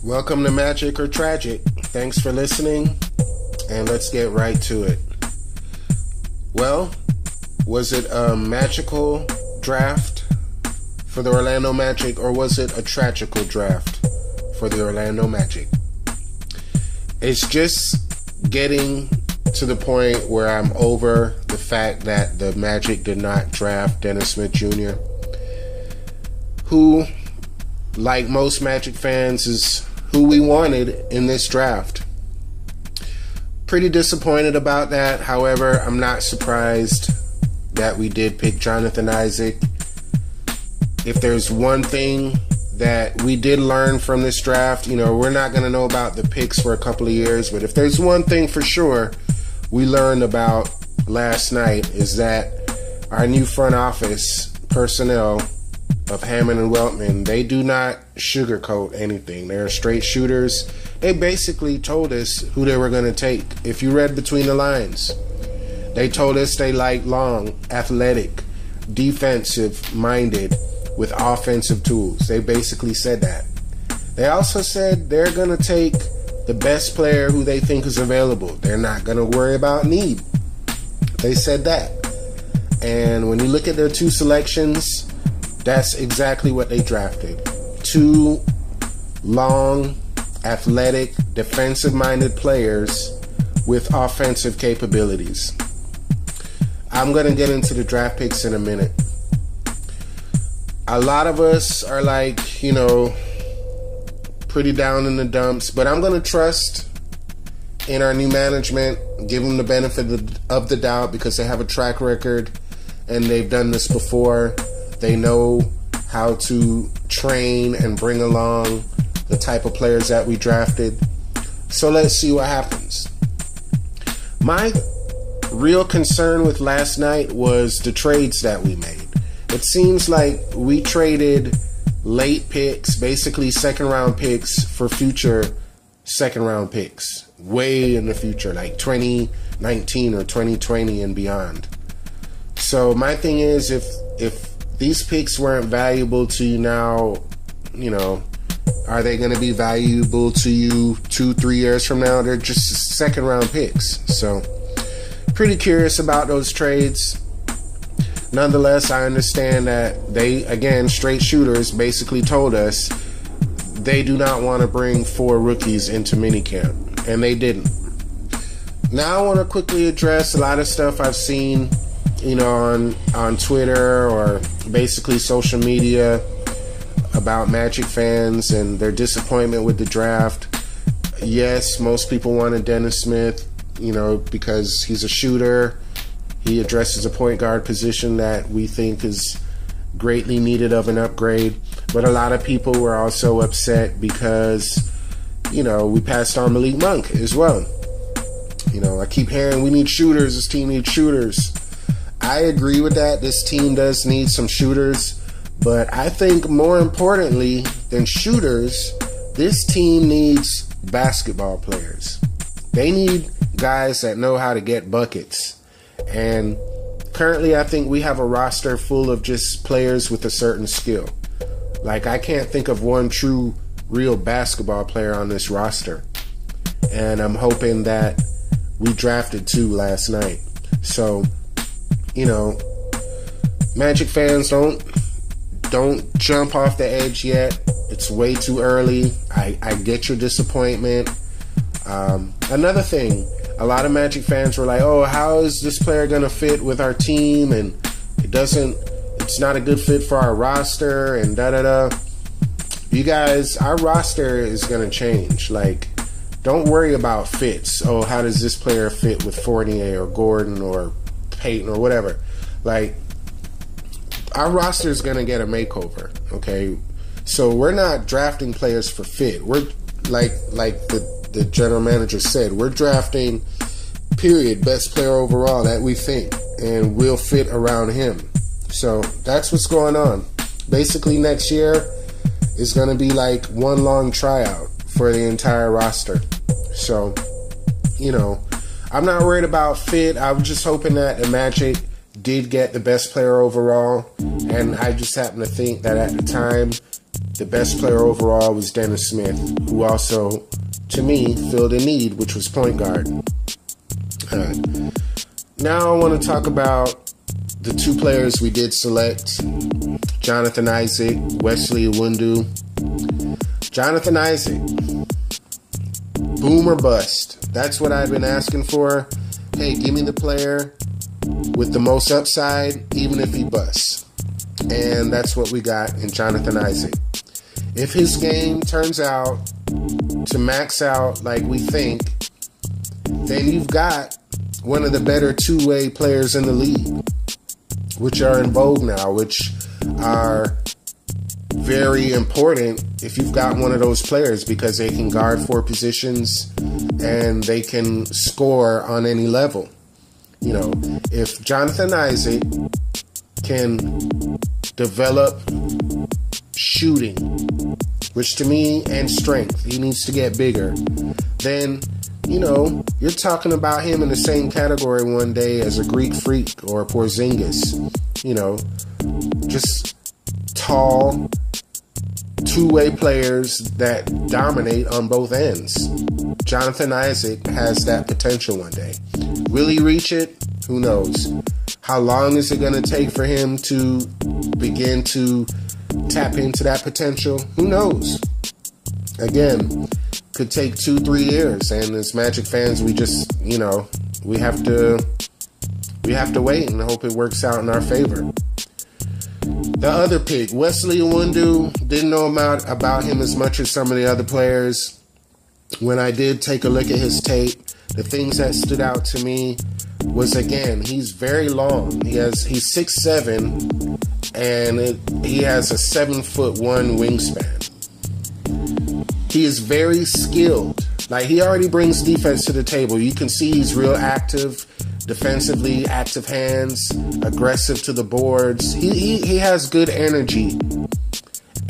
Welcome to Magic or Tragic. Thanks for listening, and let's get right to it. Well, was it a magical draft for the Orlando Magic, or was it a tragical draft for the Orlando Magic? It's just getting to the point where I'm over the fact that the Magic did not draft Dennis Smith Jr., who, like most Magic fans, is who we wanted in this draft. Pretty disappointed about that. However, I'm not surprised that we did pick Jonathan Isaac. If there's one thing that we did learn from this draft, we're not going to know about the picks for a couple of years, but if there's one thing for sure we learned about last night, is that our new front office personnel of Hammond and Weltman, they do not sugarcoat anything. They're straight shooters. They basically told us who they were going to take. If you read between the lines, they told us they like long, athletic, defensive-minded with offensive tools. They basically said that. They also said they're going to take the best player who they think is available. They're not going to worry about need. They said that. And when you look at their two selections, that's exactly what they drafted. Two long, athletic, defensive-minded players with offensive capabilities. I'm going to get into the draft picks in a minute. A lot of us are pretty down in the dumps, but I'm going to trust in our new management, give them the benefit of the doubt because they have a track record and they've done this before. They know how to train and bring along the type of players that we drafted. So let's see what happens. My real concern with last night was the trades that we made. It seems like we traded late picks, basically second-round picks, for future second-round picks, way in the future, like 2019 or 2020 and beyond. So my thing is, if these picks weren't valuable to you now, are they going to be valuable to you 2-3 years from now? They're just second-round picks. So pretty curious about those trades. Nonetheless, I understand that they, again, straight shooters, basically told us they do not want to bring 4 rookies into minicamp, and they didn't. Now I want to quickly address a lot of stuff I've seen, on Twitter or basically social media about Magic fans and their disappointment with the draft. Yes, most people wanted Dennis Smith, because he's a shooter. He addresses a point guard position that we think is greatly needed of an upgrade. But a lot of people were also upset because, we passed on Malik Monk as well. I keep hearing we need shooters. This team needs shooters. I agree with that. This team does need some shooters. But I think more importantly than shooters, this team needs basketball players. They need guys that know how to get buckets. And currently I think we have a roster full of just players with a certain skill. I can't think of one true, real basketball player on this roster. And I'm hoping that we drafted 2 last night. So, Magic fans, don't jump off the edge yet. It's way too early. I get your disappointment. Another thing, a lot of Magic fans were like, oh, how is this player going to fit with our team? And it's not a good fit for our roster and da-da-da. You guys, our roster is going to change. Don't worry about fits. Oh, how does this player fit with Fournier or Gordon or Payton or whatever? Our roster is going to get a makeover, okay? So we're not drafting players for fit. We're, like the general manager said, we're drafting, period, best player overall that we think, and we'll fit around him. So that's what's going on. Basically, next year is going to be one long tryout for the entire roster. So, I'm not worried about fit. I was just hoping that the Magic did get the best player overall, and I just happen to think that at the time the best player overall was Dennis Smith, who also, to me, filled a need, which was point guard. Now I want to talk about the two players we did select, Jonathan Isaac, Wesley Iwundu. Jonathan Isaac, boom or bust. That's what I've been asking for. Hey, give me the player with the most upside, even if he busts. And that's what we got in Jonathan Isaac. If his game turns out to max out like we think, then you've got one of the better two-way players in the league, which are in vogue now, which are very important if you've got one of those players, because they can guard 4 positions and they can score on any level. You know, if Jonathan Isaac can develop shooting, which to me, and strength, he needs to get bigger, then, you know, you're talking about him in the same category one day as a Greek Freak or a Porzingis. You know, just tall, two-way players that dominate on both ends. Jonathan Isaac has that potential one day. Will he reach it? Who knows? How long is it going to take for him to begin to tap into that potential? Who knows? Again, could take 2-3 years, and as Magic fans, we just, you know, we have to wait and hope it works out in our favor. The other pick, Wesley Iwundu, didn't know about him as much as some of the other players. When I did take a look at his tape, the things that stood out to me was, again, he's very long. He's 6'7", and he has a 7'1" wingspan. He is very skilled. Like, he already brings defense to the table. You can see he's real active defensively, active hands, aggressive to the boards. He has good energy,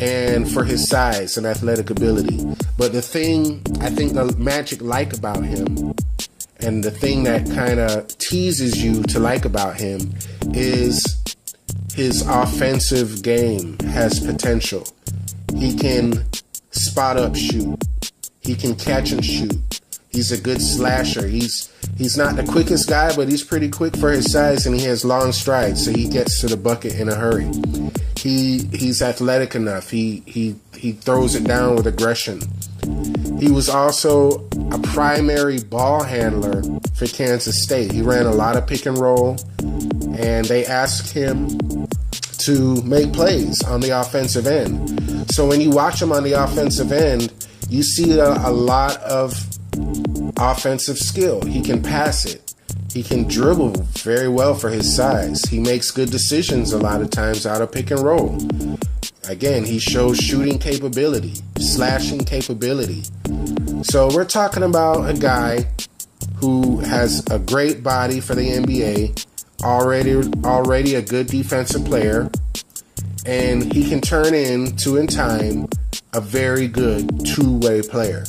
and for his size and athletic ability. But the thing I think the Magic like about him, and the thing that kind of teases you to like about him, is his offensive game has potential. He can spot up shoot. He can catch and shoot. He's a good slasher. He's not the quickest guy, but he's pretty quick for his size, and he has long strides, so he gets to the bucket in a hurry. He's athletic enough. He throws it down with aggression. He was also a primary ball handler for Kansas State. He ran a lot of pick and roll, and they asked him to make plays on the offensive end. So when you watch him on the offensive end, you see a lot of offensive skill. He can pass it. He can dribble very well for his size. He makes good decisions a lot of times out of pick and roll. Again, he shows shooting capability, slashing capability. So we're talking about a guy who has a great body for the NBA, already a good defensive player, and he can turn into, in time, a very good two-way player,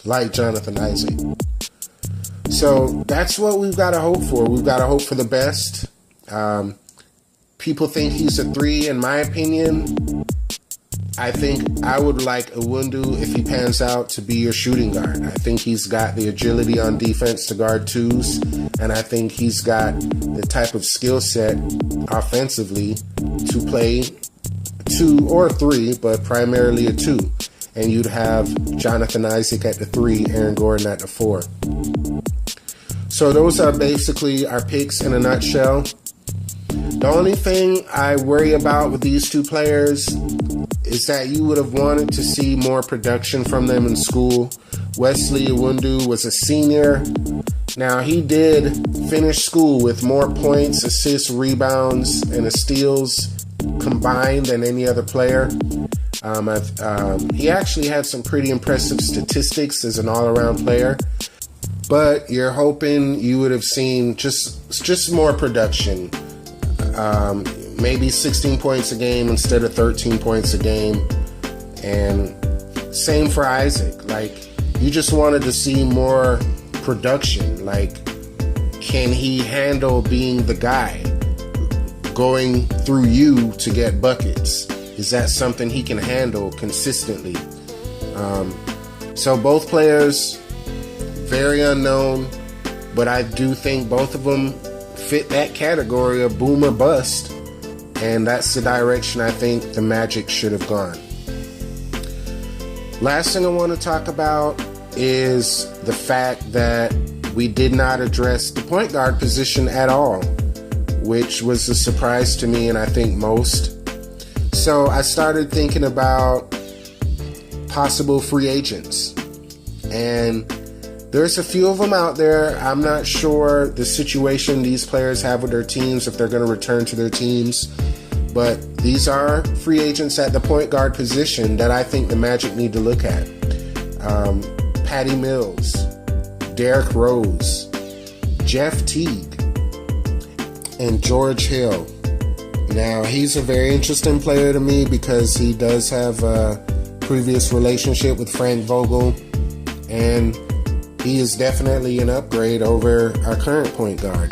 like Jonathan Isaac. So that's what we've got to hope for. We've got to hope for the best. People think he's a 3. In my opinion, I think I would like Iwundu, if he pans out, to be your shooting guard. I think he's got the agility on defense to guard 2s, and I think he's got the type of skill set offensively to play 2 or 3, but primarily a 2. And you'd have Jonathan Isaac at the 3, Aaron Gordon at the 4. So those are basically our picks in a nutshell. The only thing I worry about with these two players is that you would have wanted to see more production from them in school. Wesley Iwundu was a senior. Now, he did finish school with more points, assists, rebounds, and steals combined than any other player. He actually had some pretty impressive statistics as an all-around player. But you're hoping you would have seen just more production. Maybe 16 points a game instead of 13 points a game. And same for Isaac. Like, you just wanted to see more production. Like, can he handle being the guy going through you to get buckets? Is that something he can handle consistently? So both players, very unknown, but I do think both of them fit that category of boom or bust, and that's the direction I think the Magic should have gone. Last thing I want to talk about is the fact that we did not address the point guard position at all, which was a surprise to me and I think most. So I started thinking about possible free agents, and there's a few of them out there. I'm not sure the situation these players have with their teams, if they're going to return to their teams, but these are free agents at the point guard position that I think the Magic need to look at. Patty Mills, Derrick Rose, Jeff Teague, and George Hill. Now, he's a very interesting player to me because he does have a previous relationship with Frank Vogel, and he is definitely an upgrade over our current point guard.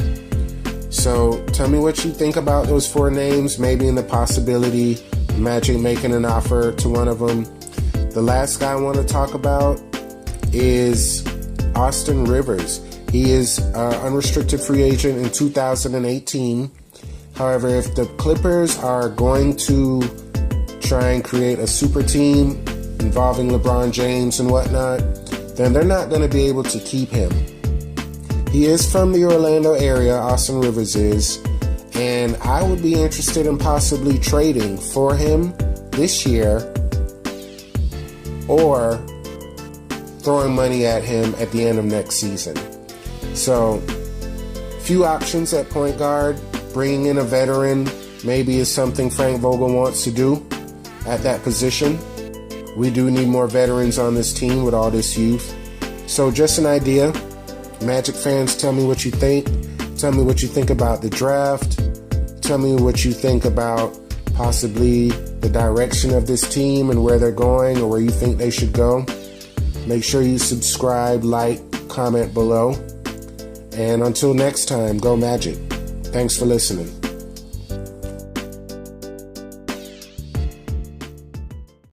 So tell me what you think about those four names, maybe in the possibility of Magic making an offer to one of them. The last guy I want to talk about is Austin Rivers. He is an unrestricted free agent in 2018. However, if the Clippers are going to try and create a super team involving LeBron James and whatnot, then they're not going to be able to keep him. He is from the Orlando area, Austin Rivers is, and I would be interested in possibly trading for him this year or throwing money at him at the end of next season. So, few options at point guard. Bringing in a veteran maybe is something Frank Vogel wants to do at that position. We do need more veterans on this team with all this youth. So just an idea. Magic fans, tell me what you think. Tell me what you think about the draft. Tell me what you think about possibly the direction of this team and where they're going or where you think they should go. Make sure you subscribe, like, comment below. And until next time, go Magic. Thanks for listening.